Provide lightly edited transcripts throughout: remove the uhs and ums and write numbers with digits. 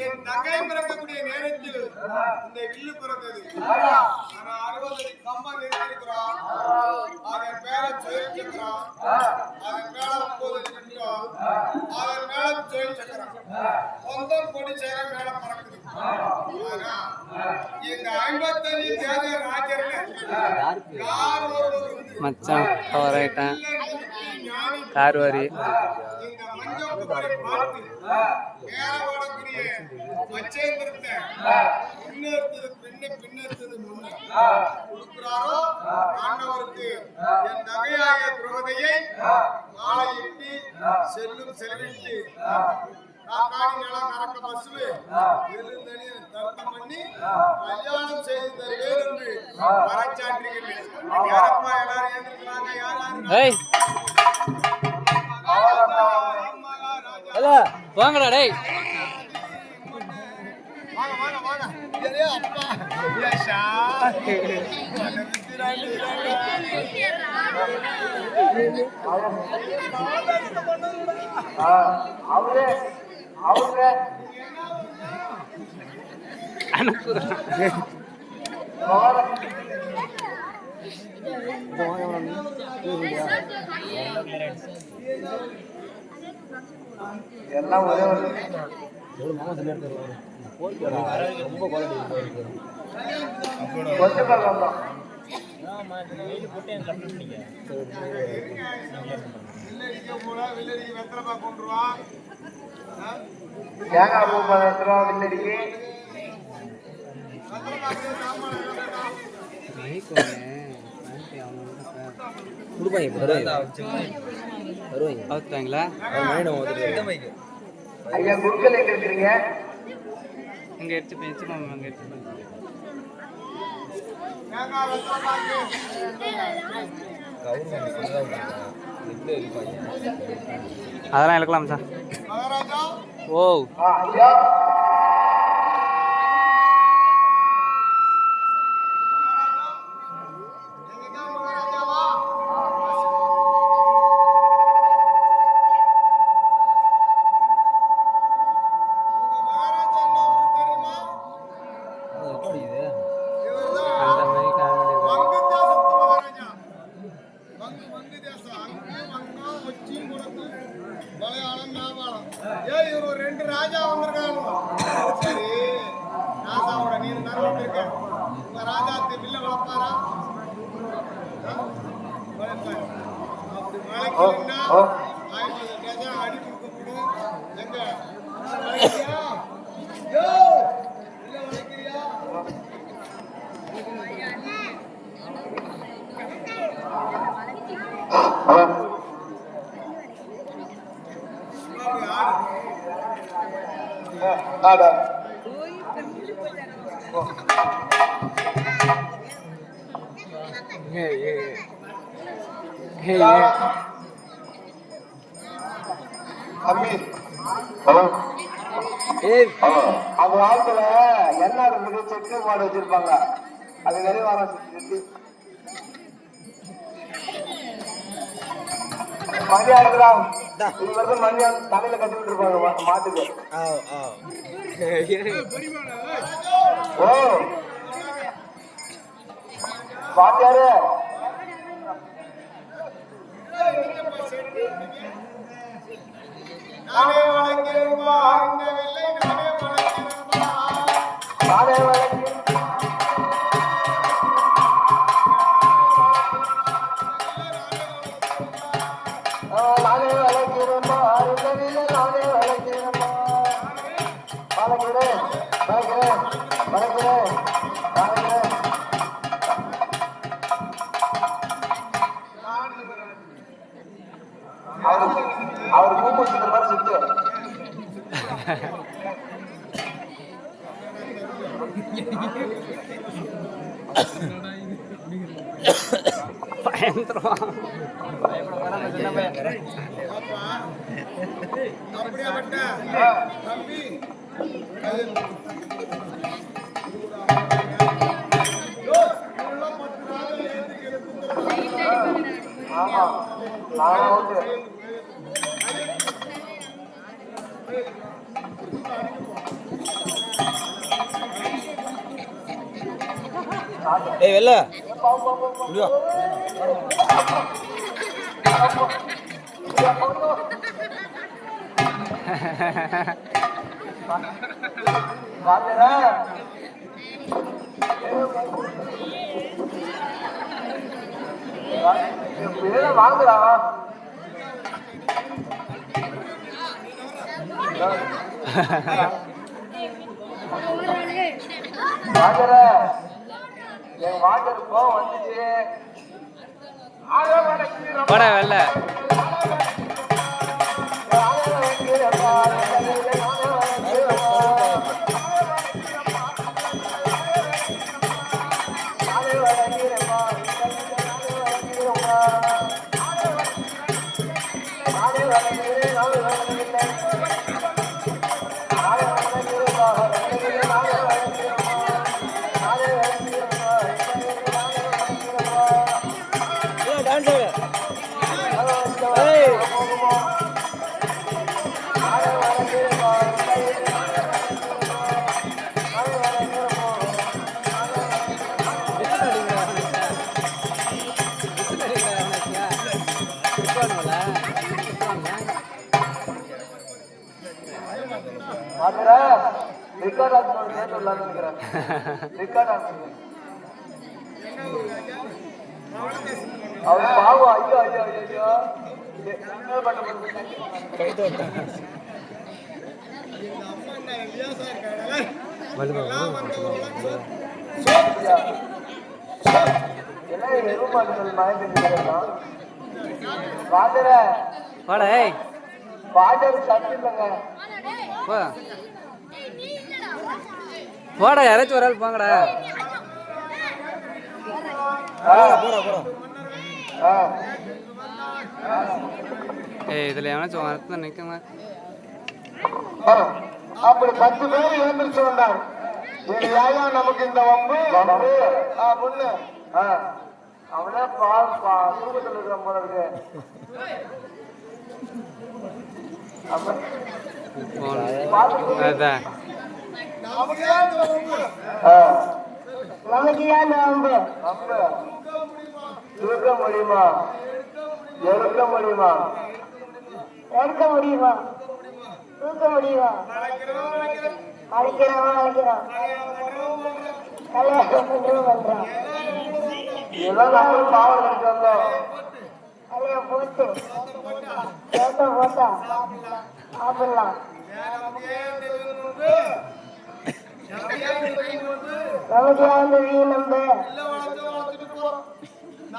என் நகை பிறக்கக்கூடிய நேரத்தில் இந்த வில்லு பிறந்தது. 60 கம்பம் இருக்கிறோம். அதன் மேல சுழல் சக்கரம், அதன் மேல 9 நிமிடம், அதன் மேல சுழல் சக்கரம், சொந்தம் கொடி சேர மேல பறக்குது. இந்த 55 தேவை ராஜர்ல யார் ஒருவர் மச்சான் கவராயிட்டேன் கார்வாரி இந்த மஞ்சள் பார்த்து மேல ஓடக்கூடிய மச்சேந்திரத்தை முன்னேற்றது பின்னேற்றது முன்ன கொடுக்கிறாரோ ஆண்டவருக்கு என் நகையாய துரோதையை மாலையிட்டு செல்லும் செலவிட்டு காணி நிலம் கறக்க பசுவு எழுந்தணி தர்த்தம் பண்ணி கல்யாணம் செய்து தருவேன் என்று பறைச்சாற்றுகிறேன். யாரப்பா எல்லாரும் ஏந்திருக்கிறாங்க? யார் வாங்கடா டேய் வாங்க வாங்க வாங்க. அப்பா அவரே அவரே எல்லாம் ஒரே ரொம்ப தேங்காய் பூ 10 ரூபா வில்லடிக்கு ஐயா குட்கள் எங்க இருக்கிறீங்க? இங்க எடுத்து பேச்சு மாமா அங்க எடுத்து அதெல்லாம் இழுக்கலாம் சார். ஓ அந்த காலத்துல என்ன செக்கு மாடு வச்சிருப்பாங்க. அது நிறைய வாரம் மதியானம் இது வந்து மதியானம் தலையில கட்டிட்டு இருப்பாங்க மாட்டுக்கு. ஓ பாத்தியாரு நானே வளர்க்கிறேன்பா இந்த வெள்ளை நானே வளர்க்கிறேன்பா நானே வளர்க்கிறேன் நானே வளர்க்கிறேன்பா இந்த வெள்ளை நானே வளர்க்கிறேன்பா வளர்க்கிறேன் வளர்க்கிறேன் வளர்க்கிறேன் வளர்க்கிறேன். அவர் கூப்பிட்டு மாதிரி சுத்து அப்படியாப்பட்ட தம்பி ஏய் வெல்ல முடியா வாங்குறா என் வாட்டர் போ வந்துச்சு போட வெள்ள அவர் பாவம் ஐயோ ஐயோ ஐயோ பாடல் சத்து இல்லைங்க போடா யாராச்சும் ஒரு ஆள் போங்கடா ஏய் இதுல எவனாச்சும் வரத்துல நிக்கமா அப்படி 10 பேர் எழுந்திருச்சு வந்தாங்க நமக்கு இந்த வம்பு முன்னு அவனே தூக்கத்தில் இருக்கிற போல இருக்கு அதான் நமக்கு ஏன் வம்பு தூக்க முடியுமா எடுக்க முடியுமா எடுக்க முடியுமா தூக்க முடியுமா அழைக்கிறோம் அழைக்கிறோம் கல்யாணம் பண்றோம் இதெல்லாம் நம்மளும் பாவம் எடுத்து வந்தோம் கல்யாண போட்டு போட்டா சாப்பிடலாம் நமக்கு யாரு நம்ம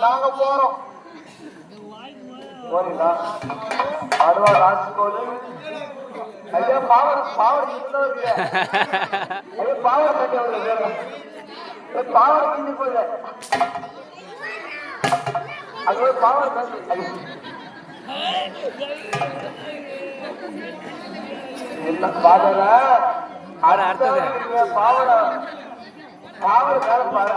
நாங்க போறோம் போறீங்களா அடுவா ராஜ்கோடு ஐயா பாவர் பாவர் ஐயா பாவர் கட்டி பாவர் கிண்டி போயில அது பாவர் என்ன பாடல அடுத்தது பாவட பாவர் மேல பாரு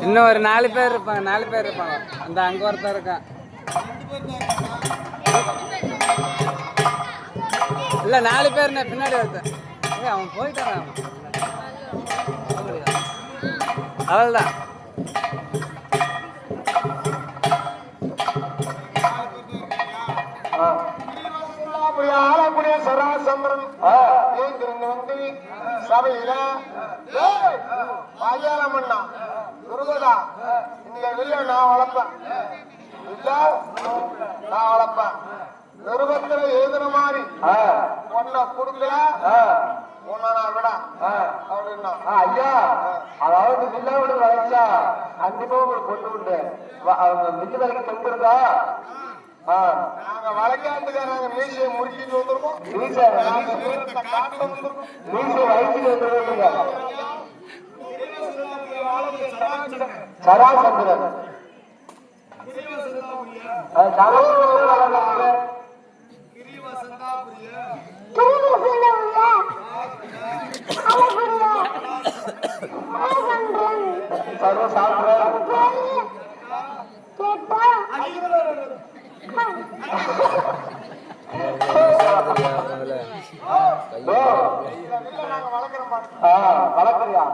இன்னும் ஒரு 4 பேர் இருப்பாங்க அந்த அங்க ஒருத்தர் இருக்கான் இல்ல 4 பேர் பின்னாடி ஒருத்தன் அவன் போயிட்டான் அவள்தான் ஆளக்கூடிய சராசந்திரன் வந்து சபையில பாஜாரமண்ணா துருகதா இந்த வில்ல நான் வளர்ப்பேன் இல்ல நான் வளர்ப்பேன் நிருபத்துல எழுதுன மாதிரி பொண்ணை கொடுக்கல உன்னை நான் விட அப்படின்னா ஐயா அதாவது வில்லாவோட வளர்ச்சா கண்டிப்பா உங்களுக்கு பொண்ணு உண்டு அவங்க வில்லு வரைக்கும் தெம்புறதா நாங்க வழக்காட்டுக்காரங்க மீசையை முடிச்சுட்டு வந்திருக்கோம் மீசை வயிற்று வந்துருக்கீங்க சராசந்திரன் சர்வ சாப்பிட இந்த வில்லை நாங்க வளர்க்குற மாட்டோம். வளர்க்குறியா?